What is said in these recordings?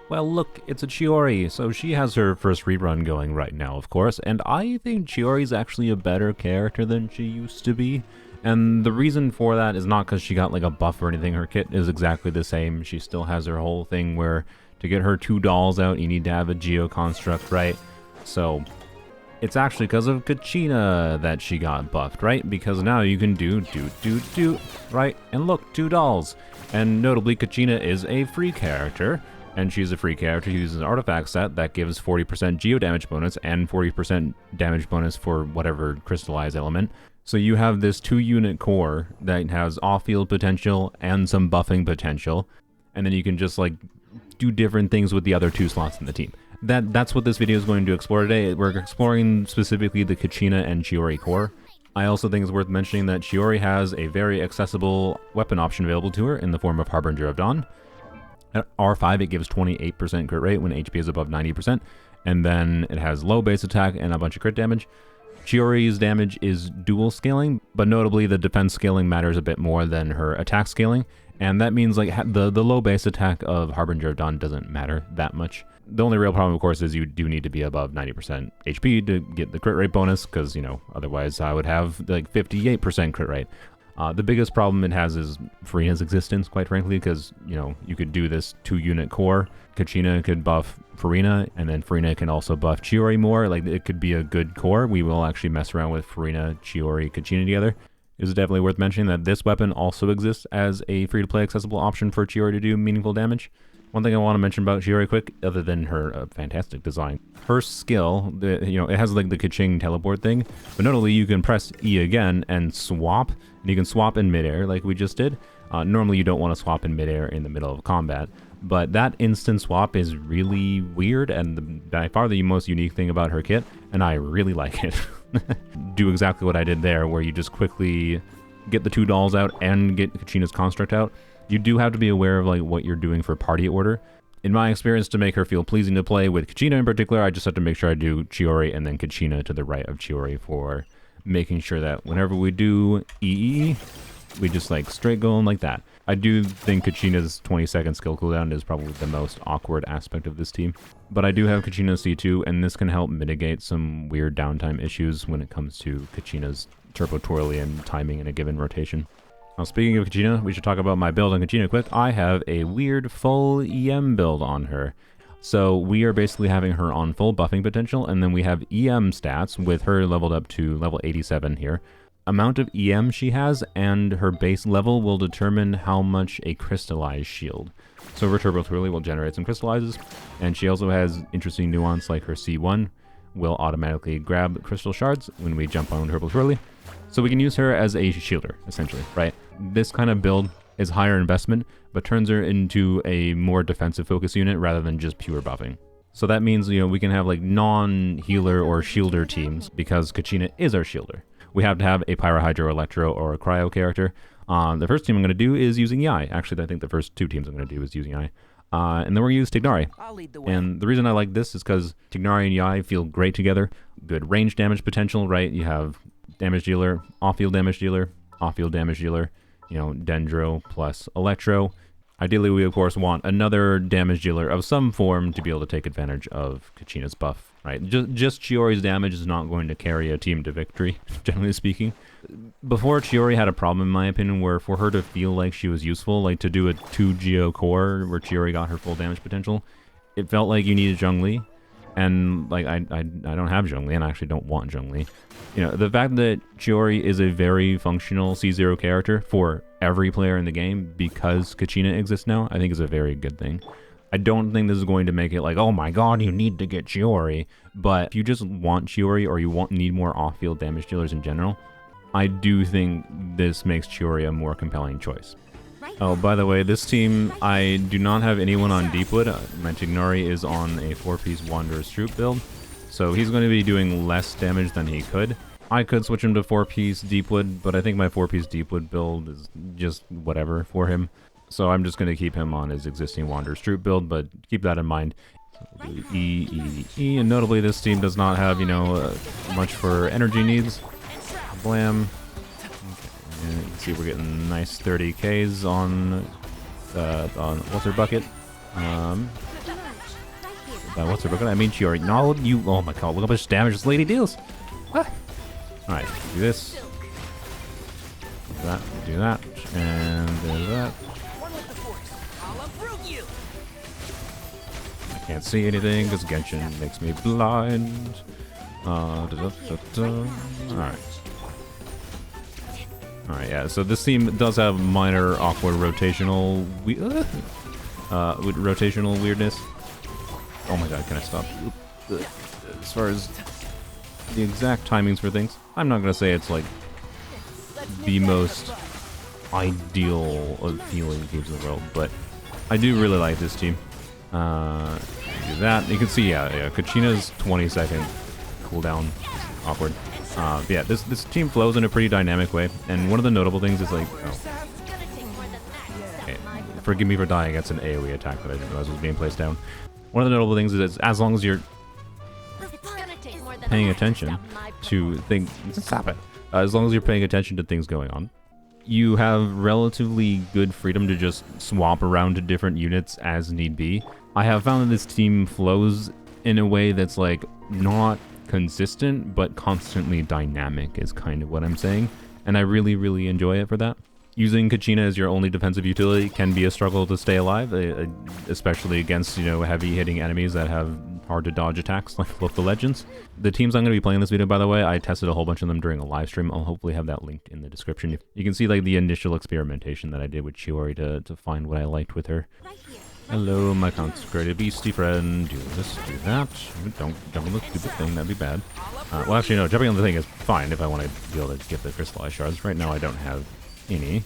Well, look, it's a Chiori, so she has her first rerun going right now, of course, and I think Chiori's actually a better character than she used to be. And the reason for that is not because she got like a buff or anything. Her kit is exactly the same. She still has her whole thing where to get her 2 dolls out, you need to have a Geo construct, right? So it's actually because of Kachina that she got buffed, right? Because now you can do, right? And look, 2 dolls. And notably, Kachina is a free character. And she's a free character who uses an artifact set that gives 40% geo damage bonus and 40% damage bonus for whatever crystallized element. So you have this 2-unit core that has off-field potential and some buffing potential. And then you can just like do different things with the other 2 slots in the team. That's what this video is going to explore today. We're exploring specifically the Kachina and Chiori core. I also think it's worth mentioning that Chiori has a very accessible weapon option available to her in the form of Harbinger of Dawn. At R5, it gives 28% crit rate when HP is above 90%, and then it has low base attack and a bunch of crit damage. Chiori's damage is dual scaling, but notably the defense scaling matters a bit more than her attack scaling, and that means like the low base attack of Harbinger of Dawn doesn't matter that much. The only real problem, of course, is you do need to be above 90% HP to get the crit rate bonus, because, you know, otherwise I would have like 58% crit rate. The biggest problem it has is Furina's existence, quite frankly, because, you know, you could do this 2-unit core. Kachina could buff Furina, and then Furina can also buff Chiori more. Like, it could be a good core. We will actually mess around with Furina, Chiori, Kachina together. It is definitely worth mentioning that this weapon also exists as a free-to-play accessible option for Chiori to do meaningful damage. One thing I want to mention about Chiori quick, other than her fantastic design, her skill, you know, it has like the Kaching teleport thing, but notably you can press E again and swap, and you can swap in midair like we just did. Normally you don't want to swap in midair in the middle of combat, but that instant swap is really weird and by far the most unique thing about her kit, and I really like it. Do exactly what I did there, where you just quickly get the 2 dolls out and get Kachina's construct out. You do have to be aware of like what you're doing for party order. In my experience, to make her feel pleasing to play with Kachina in particular, I just have to make sure I do Chiori and then Kachina to the right of Chiori for making sure that whenever we do EE, we just like straight going like that. I do think Kachina's 20-second skill cooldown is probably the most awkward aspect of this team. But I do have Kachina C2, and this can help mitigate some weird downtime issues when it comes to Kachina's turbo twirly and timing in a given rotation. Now, speaking of Kachina, we should talk about my build on Kachina quick. I have a weird full EM build on her. So we are basically having her on full buffing potential, and then we have EM stats with her leveled up to level 87 here. Amount of EM she has and her base level will determine how much a crystallized shield. So her turbo twirly will generate some crystallizes, and she also has interesting nuance like her C1 will automatically grab crystal shards when we jump on turbo twirly. So we can use her as a shielder, essentially, right? This kind of build is higher investment, but turns her into a more defensive focus unit rather than just pure buffing. So that means, you know, we can have like non-healer or shielder teams because Kachina is our shielder. We have to have a Pyro, Hydro, Electro, or a Cryo character. The first team I'm going to do is using Yae. Actually, I think the first 2 teams I'm going to do is using Yae. And then we're going to use Tighnari. And the reason I like this is because Tighnari and Yae feel great together. Good range damage potential, right? You have damage dealer, off-field damage dealer, off-field damage dealer, you know, Dendro plus Electro. Ideally, we of course want another damage dealer of some form to be able to take advantage of Kachina's buff, right? Just Chiori's damage is not going to carry a team to victory, generally speaking. Before, Chiori had a problem, in my opinion, where for her to feel like she was useful, like to do a 2 Geo core where Chiori got her full damage potential, it felt like you needed Zhongli. And like I don't have Zhongli, and I actually don't want Zhongli. You know, the fact that Chiori is a very functional C0 character for every player in the game because Kachina exists now, I think is a very good thing. I don't think this is going to make it like, oh my god, you need to get Chiori. But if you just want Chiori or you need more off-field damage dealers in general, I do think this makes Chiori a more compelling choice. Oh, by the way, this team, I do not have anyone on Deepwood. My Tighnari is on a 4-piece Wanderer's Troop build, so he's going to be doing less damage than he could. I could switch him to 4-piece Deepwood, but I think my 4-piece Deepwood build is just whatever for him. So I'm just going to keep him on his existing Wanderer's Troop build, but keep that in mind. And notably this team does not have, you know, much for energy needs. Blam. And you can see we're getting nice 30Ks on what's her bucket. What's her book? I mean, Chiori. No, you. Oh my god, look how much damage this lady deals. What? Alright, do this. Do that, and there's that. I can't see anything because Genshin makes me blind. Alright. Alright, yeah, so this team does have minor awkward rotational rotational weirdness. Oh my god, can I stop? As far as the exact timings for things, I'm not gonna say it's like the most ideal of feeling games in the world, but I do really like this team. Do that. You can see, yeah, Kachina's 20-second cooldown is awkward. Yeah, this team flows in a pretty dynamic way, and one of the notable things is like, okay, forgive me for dying against an AoE attack that I didn't realize was being placed down. One of the notable things is as long as you're paying attention to things, stop it. As long as you're paying attention to things going on, you have relatively good freedom to just swap around to different units as need be. I have found that this team flows in a way that's like not consistent, but constantly dynamic is kind of what I'm saying. And I really, really enjoy it for that. Using Kachina as your only defensive utility can be a struggle to stay alive, especially against, you know, heavy-hitting enemies that have hard-to-dodge attacks like Look the Legends. The teams I'm going to be playing this video, by the way, I tested a whole bunch of them during a live stream. I'll hopefully have that linked in the description. You can see like the initial experimentation that I did with Chiori to find what I liked with her. Hello, my consecrated beastie friend. Do this, do that. Don't jump on the stupid thing, that'd be bad. Well, actually, no, jumping on the thing is fine if I want to be able to get the crystallized shards. Right now, I don't have any.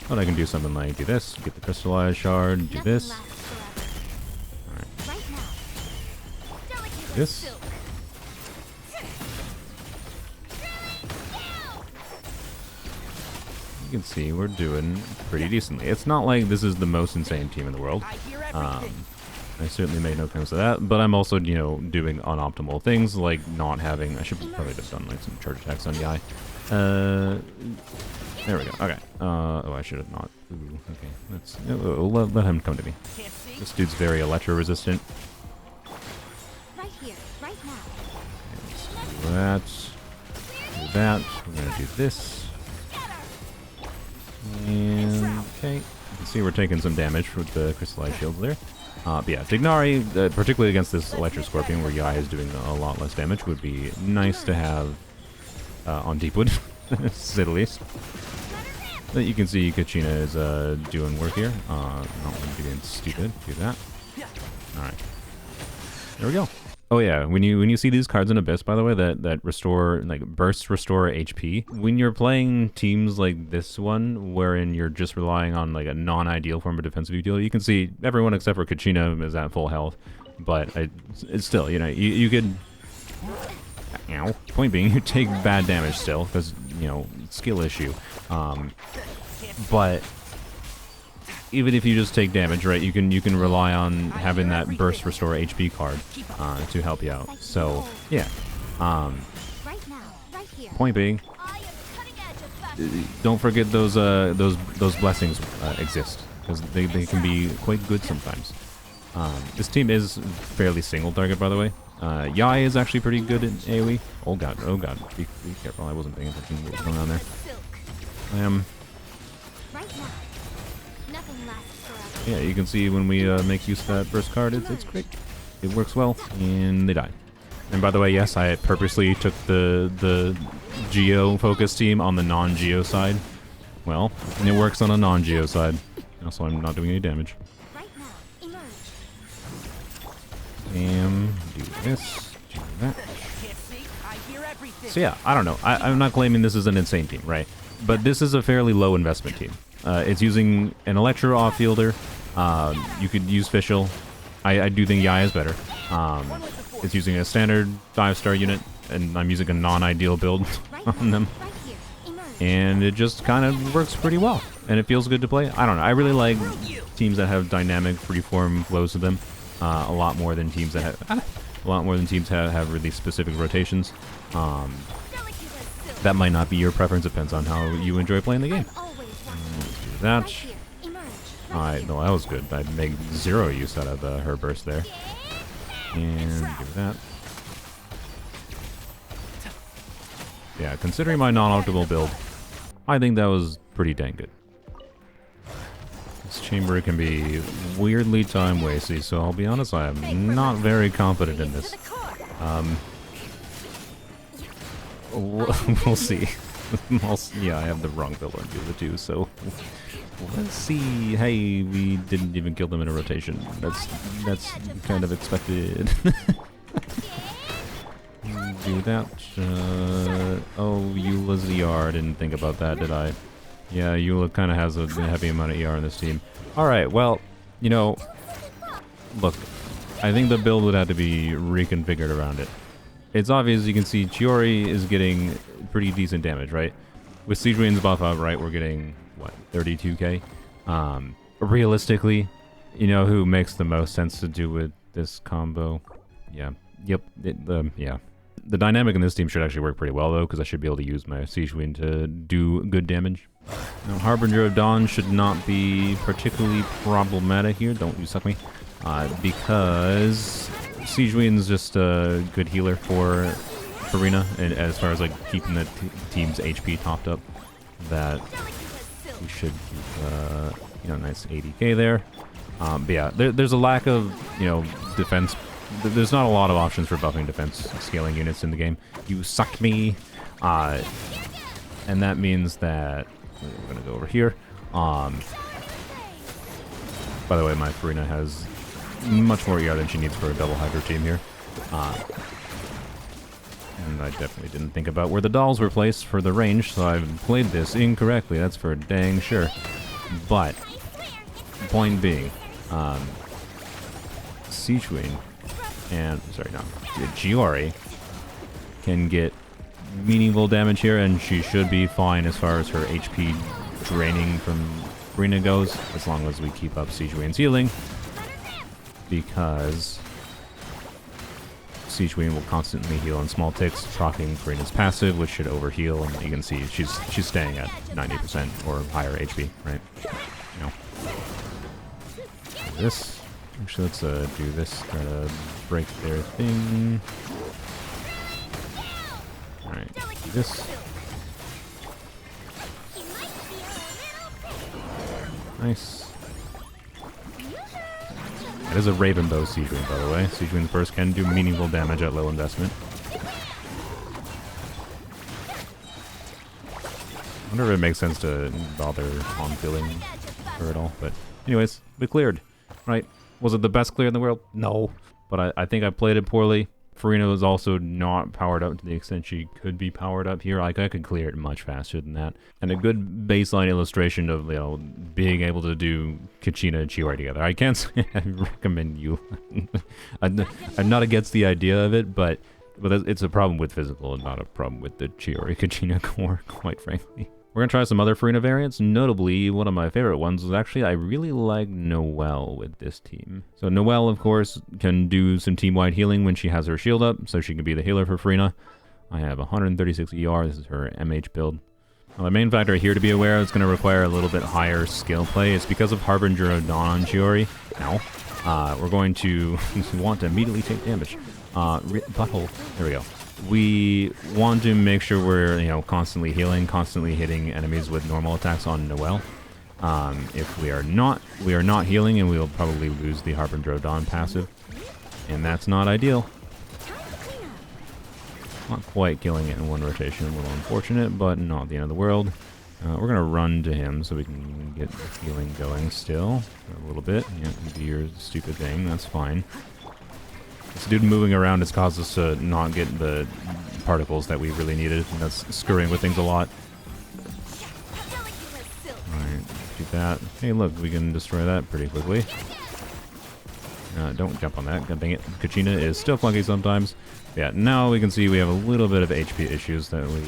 But I can do something like do this, get the crystallized shard, do this. Alright. Do this. You can see we're doing pretty decently. It's not like this is the most insane team in the world. I certainly made no claims to that, but I'm also, you know, doing unoptimal things like not having. I should probably have done like some charge attacks on Yae. There we go. Okay. Oh, I should have not. Ooh, okay. Let's let him come to me. This dude's very electro resistant. Right here, right now. Do that. Do that. We're gonna do this. And okay. You can see we're taking some damage with the crystallized shields there. But yeah, Tighnari, particularly against this Electro Scorpion where Yae is doing a lot less damage, would be nice to have on Deepwood, to say the least. But you can see Kachina is doing work here. Not being stupid. Do that. Alright. There we go. Oh yeah, when you see these cards in Abyss, by the way, that restore, like bursts restore HP, when you're playing teams like this one, wherein you're just relying on like a non-ideal form of defensive utility, you can see everyone except for Kachina is at full health, but it's still, you know, you could, ow, point being, you take bad damage still, because, you know, skill issue, but even if you just take damage, right, you can rely on having that burst restore HP card to help you out. So yeah, point being, don't forget those blessings exist, because they can be quite good sometimes. This team is fairly single target, by the way. Yae is actually pretty good at AoE. Oh god, be careful, I wasn't paying attention to what was going on there. Yeah, you can see when we make use of that burst card, it's great. It works well, and they die. And by the way, yes, I purposely took the Geo focus team on the non-Geo side. Well, and it works on a non-Geo side. Also, I'm not doing any damage. Do this, do that. So yeah, I don't know. I'm not claiming this is an insane team, right? But this is a fairly low investment team. It's using an Electro off-fielder. You could use Fischl. I do think Yae is better. It's using a standard 5-star unit, and I'm using a non-ideal build on them. And it just kind of works pretty well. And it feels good to play. I don't know. I really like teams that have dynamic freeform flows to them. A lot more than teams that have really specific rotations. That might not be your preference. Depends on how you enjoy playing the game. Do that. Alright, no, that was good. I made zero use out of her burst there. And do that. Yeah, considering my non-optimal build, I think that was pretty dang good. This chamber can be weirdly time-wasty, so I'll be honest, I am not very confident in this. We'll see. Yeah, I have the wrong build on the other two, so let's see. Hey, we didn't even kill them in a rotation. That's kind of expected. Do that. Oh, Eula's ER. I didn't think about that, did I? Yeah, Eula kind of has a heavy amount of ER in this team. Alright, well, you know, look, I think the build would have to be reconfigured around it. It's obvious, you can see Chiori is getting pretty decent damage, right? With Sigewinne's buff up, right, we're getting, what, 32k? Realistically, you know who makes the most sense to do with this combo? Yeah, yep, yeah. The dynamic in this team should actually work pretty well, though, because I should be able to use my Sigewinne to do good damage. Now, Harbinger of Dawn should not be particularly problematic here. Don't you suck me. Because Sigewinne's just a good healer for Furina, and as far as like keeping the team's HP topped up, that we should keep, you know, nice 80k there. But yeah, there's a lack of, you know, defense. There's not a lot of options for buffing defense scaling units in the game. You suck me. And that means that we're gonna go over here. By the way, my Furina has much more ER than she needs for a double Hydro team here. And I definitely didn't think about where the dolls were placed for the range, so I've played this incorrectly, that's for dang sure. But, point being, Sigewinne and, sorry, no, Chiori can get meaningful damage here, and she should be fine as far as her HP draining from Furina goes, as long as we keep up Sigewinne's healing, because Sigewinne will constantly heal in small ticks, proccing Furina's passive, which should overheal, and you can see she's staying at 90% or higher HP, right? No. This. Actually, let's do this. Try to break their thing. Alright, do this. Nice. That is a Raven Bow Sigewinne, by the way. Sigewinne's burst can do meaningful damage at low investment. I wonder if it makes sense to bother on filling her at all, but anyways, we cleared, right? Was it the best clear in the world? No. But I think I played it poorly. Furina was also not powered up to the extent she could be powered up here. Like, I could clear it much faster than that. And a good baseline illustration of, you know, being able to do Kachina and Chiori together. I can't say I recommend you. I'm not against the idea of it, but it's a problem with physical and not a problem with the Chiori-Kachina core, quite frankly. We're going to try some other Furina variants. Notably, one of my favorite ones was actually, I really like Noelle with this team. So Noelle, of course, can do some team-wide healing when she has her shield up, so she can be the healer for Furina. I have 136 ER. This is her MH build. Now, the main factor here to be aware of is going to require a little bit higher skill play. It's because of Harbinger of Dawn on Chiori. Now, we're going to want to immediately take damage. Butthole. There we go. We want to make sure we're, you know, constantly healing, constantly hitting enemies with normal attacks on Noelle. If we are not healing, and we will probably lose the Harbinger of Dawn passive, and that's not ideal. Not quite killing it in one rotation, a little unfortunate, but not the end of the world. We're gonna run to him so we can get the healing going still a little bit. Yeah, do your stupid thing. That's fine. This dude moving around has caused us to not get the particles that we really needed, and that's screwing with things a lot. Alright, do that. Hey, look, we can destroy that pretty quickly. Don't jump on that. God dang it. Kachina is still clunky sometimes. Yeah, now we can see we have a little bit of HP issues that we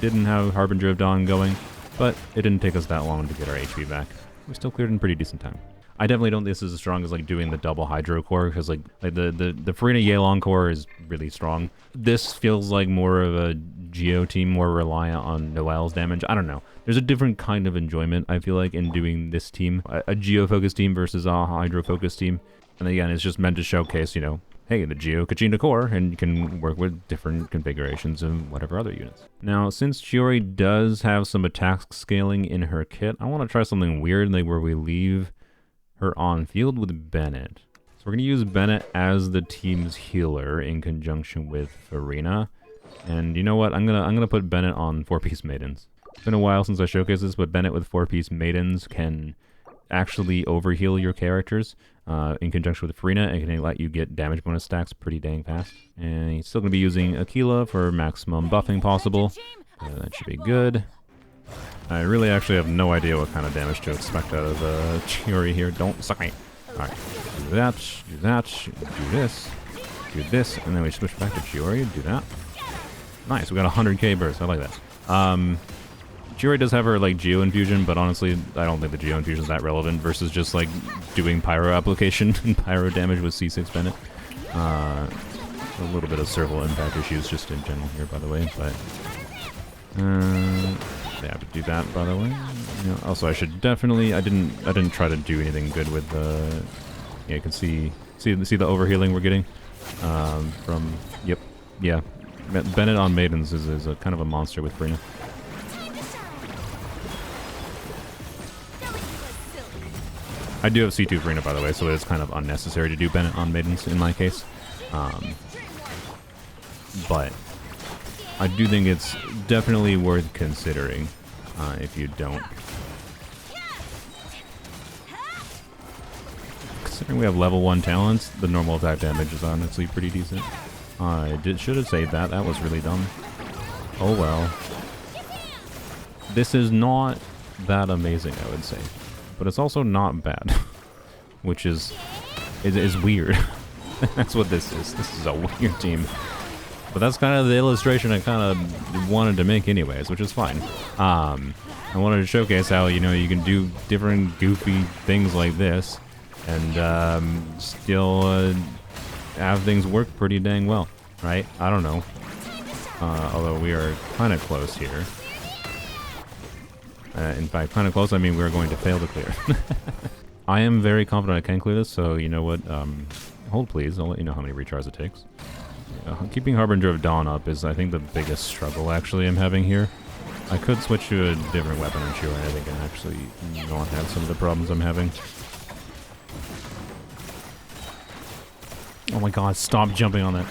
didn't have Harbinger of Dawn going, but it didn't take us that long to get our HP back. We still cleared in pretty decent time. I definitely don't think this is as strong as like doing the double Hydro core, because like the Furina Yelan core is really strong. This feels like more of a Geo team, more reliant on Noelle's damage. I don't know. There's a different kind of enjoyment, I feel like, in doing this team. A Geo-focused team versus a Hydro-focused team. And again, it's just meant to showcase, you know, hey, the C0 Kachina core, and you can work with different configurations of whatever other units. Now, since Chiori does have some attack scaling in her kit, I want to try something weird, like where we leave her on field with Bennett. So we're going to use Bennett as the team's healer in conjunction with Furina. And you know what? I'm gonna put Bennett on 4-piece maidens. It's been a while since I showcased this, but Bennett with 4-piece maidens can actually overheal your characters in conjunction with Furina, and can let you get damage bonus stacks pretty dang fast. And he's still going to be using Aquila for maximum buffing possible. That should be good. I really actually have no idea what kind of damage to expect out of Chiori here. Don't suck me. Alright, do that, do this, and then we switch back to Chiori, do that. Nice, we got 100k burst, I like that. Chiori does have her, like, Geo Infusion, but honestly, I don't think the Geo Infusion is that relevant versus just, like, doing Pyro application and Pyro damage with C6 Bennett. A little bit of serval impact issues just in general here, by the way, but... yeah, but do that, by the way. You know, also, I should definitely... I didn't try to do anything good with the... Yeah, you can see the overhealing we're getting from... Yep, yeah. Bennett on Maidens is a kind of a monster with Furina. I do have C2 Furina, by the way, so it's kind of unnecessary to do Bennett on Maidens in my case. But I do think it's definitely worth considering if you don't. Considering we have level 1 talents, the normal attack damage is honestly pretty decent. I should have saved that. That was really dumb. Oh well. This is not that amazing, I would say. But it's also not bad. Which is weird. That's what this is. This is a weird team. But that's kind of the illustration I kind of wanted to make anyways, which is fine. I wanted to showcase how, you know, you can do different goofy things like this and still have things work pretty dang well, right? I don't know. Although we are kind of close here. In fact, kind of close, I mean we're going to fail to clear. I am very confident I can clear this, so you know what? Hold please, I'll let you know how many retries it takes. Keeping Harbinger of Dawn up is, I think, the biggest struggle actually I'm having here. I could switch to a different weapon or two, and I think I actually not have some of the problems I'm having. Oh my god, stop jumping on that.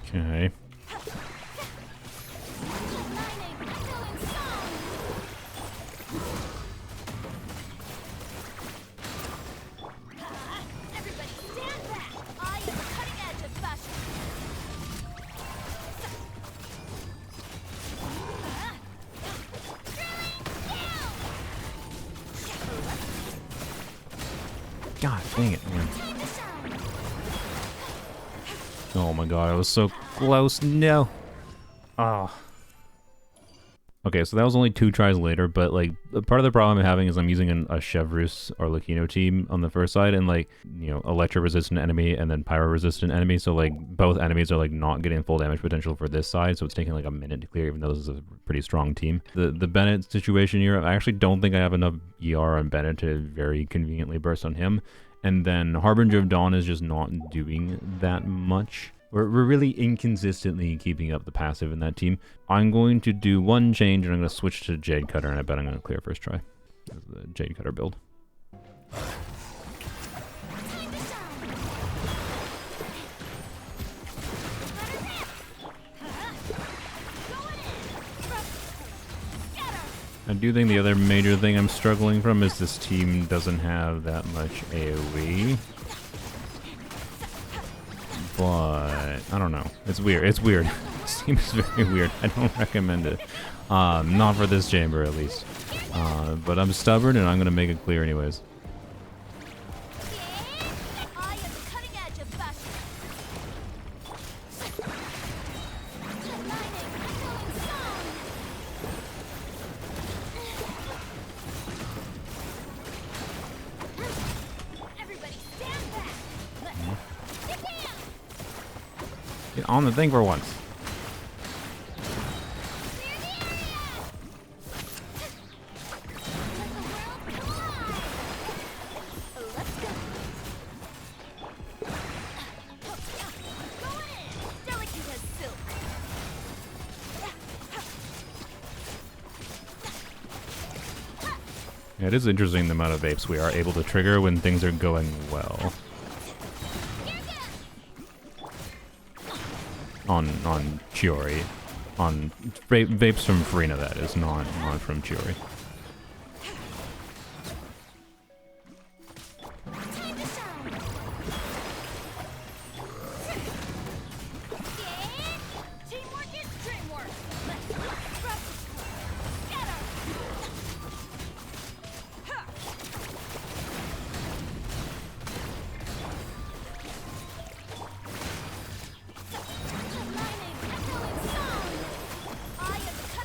Okay. God dang it, man. Oh my god, I was so close. No. Ah. Oh. Okay, so that was only 2 tries later, but like part of the problem I'm having is I'm using a Chevrus Arlecchino team on the first side, and like, you know, Electro resistant enemy and then Pyro resistant enemy, so like both enemies are like not getting full damage potential for this side, so it's taking like a minute to clear, even though this is a pretty strong team. The Bennett situation here, I actually don't think I have enough ER on Bennett to very conveniently burst on him, and then Harbinger of Dawn is just not doing that much. We're really inconsistently keeping up the passive in that team. I'm going to do one change, and I'm going to switch to Jade Cutter, and I bet I'm going to clear first try. That's the Jade Cutter build. I do think the other major thing I'm struggling from is this team doesn't have that much AoE. But I don't know. It's weird. It's weird. This team is very weird. I don't recommend it. Not for this chamber, at least. But I'm stubborn, and I'm gonna make it clear anyways. Get on the thing for once. Yeah, it is interesting the amount of vapes we are able to trigger when things are going well. On Chiori. On vapes from Furina, that is, not from Chiori.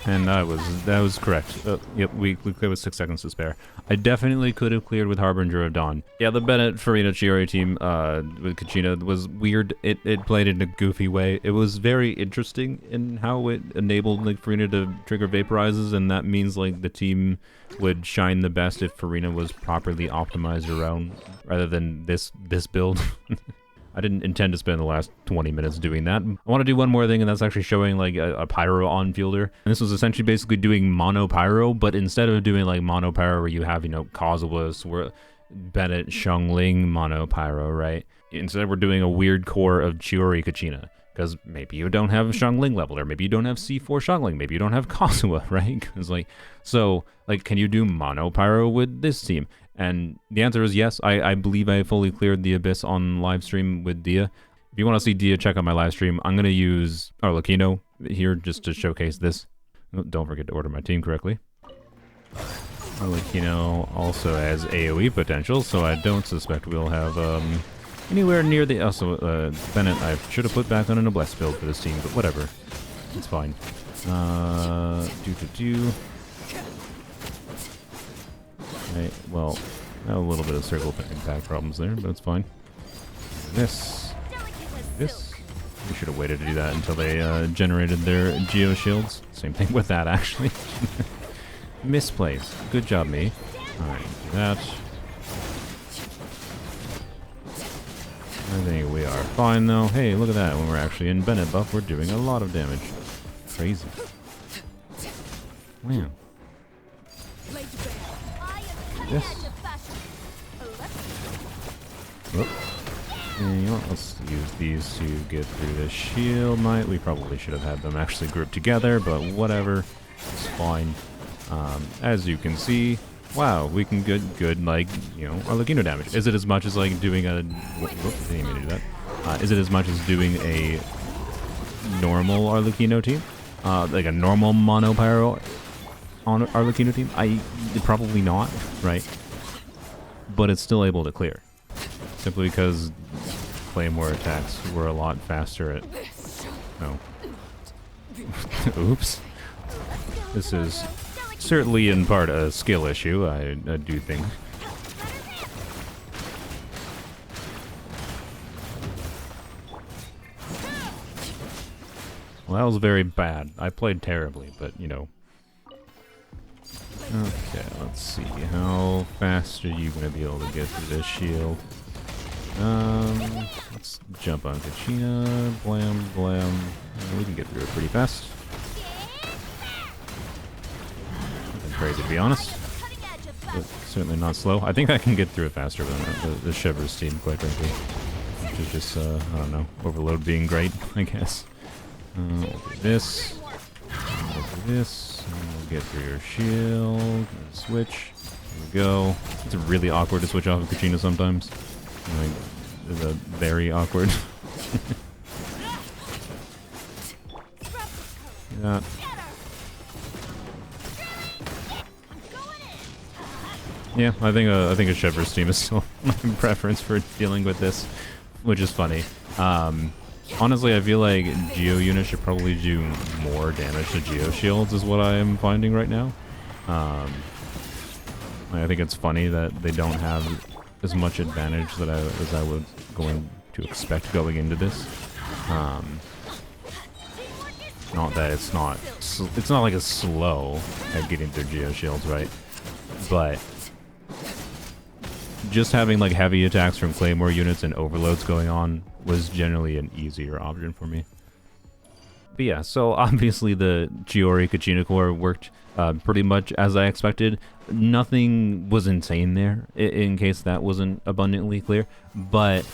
And that was correct. Yep, we cleared with 6 seconds to spare. I definitely could have cleared with Harbinger of Dawn. Yeah, the Bennett Furina Chiori team with Kachina was weird. It played in a goofy way. It was very interesting in how it enabled like Furina to trigger vaporizes, and that means like the team would shine the best if Furina was properly optimized around, rather than this build. I didn't intend to spend the last 20 minutes doing that. I want to do one more thing, and that's actually showing like a pyro on fielder. And this was essentially basically doing mono-pyro, but instead of doing like mono-pyro where you have, you know, Causelus, where Bennett, Xiangling, mono-pyro, right? Instead we're doing a weird core of Chiori Kachina. Because maybe you don't have Xiangling leveled, or maybe you don't have C4 Xiangling, maybe you don't have Kazuha, right? Because like, so like, can you do mono-pyro with this team? And the answer is yes. I believe I fully cleared the Abyss on live stream with Dia. If you want to see Dia, check out my live stream. I'm going to use Arlecchino here just to showcase this. Don't forget to order my team correctly. Arlecchino also has AoE potential, so I don't suspect we'll have anywhere near the... Also, Bennett, I should have put back on an Noblesse build for this team, but whatever. It's fine. Right, well, a little bit of circle impact problems there, but it's fine. This. We should have waited to do that until they generated their Geo Shields. Same thing with that, actually. Misplays. Good job, me. Alright, do that. I think we are fine, though. Hey, look at that. When we're actually in Bennett buff, we're doing a lot of damage. Crazy. Wow. This. Whoop. And you know what, let's use these to get through the shield knight. We probably should have had them actually grouped together, but whatever. It's fine. As you can see, wow, we can get good, like, you know, Arlecchino damage. Is it as much as, like, doing a... Whoops, didn't mean to do that. Is it as much as doing a normal Arlecchino team? Like a normal mono-pyro on Arlecchino team? Probably not, right? But it's still able to clear. Simply because Claymore attacks were a lot faster at... Oh. Oops. This is certainly in part a skill issue, I do think. Well, that was very bad. I played terribly, but, you know... Okay, let's see. How fast are you going to be able to get through this shield? Let's jump on Kachina. Blam, blam. We can get through it pretty fast. Nothing crazy, to be honest. But certainly not slow. I think I can get through it faster than the Shivers team, quite frankly. Which is just, I don't know, overload being great, I guess. We'll do this. We'll do this. We'll get through your shield. Switch. There we go. It's really awkward to switch off of Kachina sometimes. Like, it's very awkward. Yeah. Yeah, I think a Shivers team is still my preference for dealing with this, which is funny. Honestly, I feel like Geo units should probably do more damage to Geo Shields is what I am finding right now. I think it's funny that they don't have as much advantage as I was going to expect going into this. Not that it's not like it's slow at getting through Geo Shields, right? But just having like heavy attacks from Claymore units and overloads going on was generally an easier option for me. But yeah, so obviously the Chiori Kachina core worked pretty much as I expected. Nothing was insane there, in case that wasn't abundantly clear. But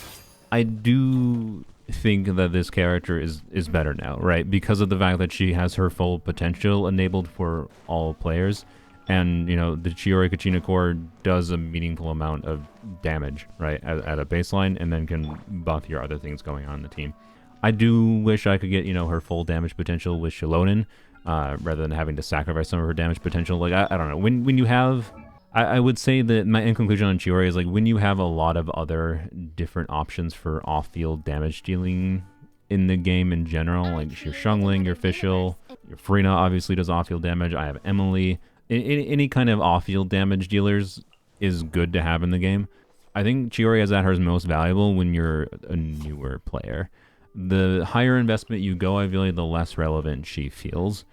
I do think that this character is better now, right? Because of the fact that she has her full potential enabled for all players. And, you know, the Chiori Kachina core does a meaningful amount of damage, right, at a baseline, and then can buff your other things going on in the team. I do wish I could get, you know, her full damage potential with Shilonen, rather than having to sacrifice some of her damage potential. Like, I don't know. When you have... I would say that my end conclusion on Chiori is, like, when you have a lot of other different options for off-field damage dealing in the game in general, like your Xiangling, your Fischl, your Furina obviously does off-field damage. I have Emily. Any kind of off-field damage dealers is good to have in the game. I think Chiori is at her most valuable when you're a newer player. The higher investment you go, I feel like the less relevant she feels.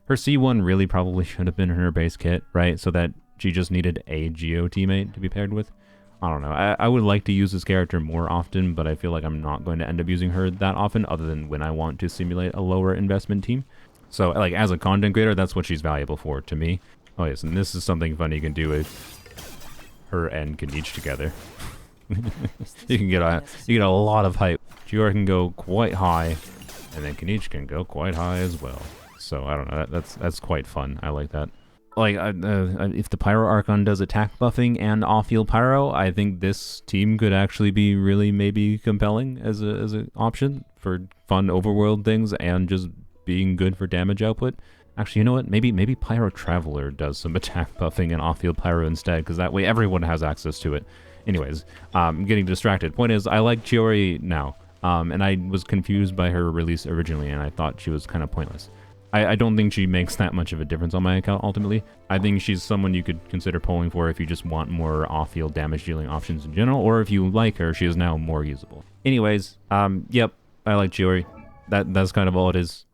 Her C1 really probably should have been in her base kit, right? So that she just needed a Geo teammate to be paired with. I don't know. I would like to use this character more often, but I feel like I'm not going to end up using her that often other than when I want to simulate a lower investment team. So, like, as a content creator, that's what she's valuable for to me. Oh, yes, and this is something fun you can do with her and Kanichi together. you can get a lot of hype. Chiori can go quite high, and then Kanichi can go quite high as well. So, I don't know. That's quite fun. I like that. Like, if the Pyro Archon does attack buffing and off-field Pyro, I think this team could actually be really maybe compelling as an option for fun overworld things and just being good for damage output. Actually, you know what? Maybe Pyro Traveler does some attack buffing and off-field Pyro instead, because that way everyone has access to it. Anyways, I'm getting distracted. Point is, I like Chiori now, and I was confused by her release originally, and I thought she was kind of pointless. I don't think she makes that much of a difference on my account, ultimately. I think she's someone you could consider pulling for if you just want more off-field damage-dealing options in general, or if you like her, she is now more usable. Anyways, yep, I like Chiori. That's kind of all it is.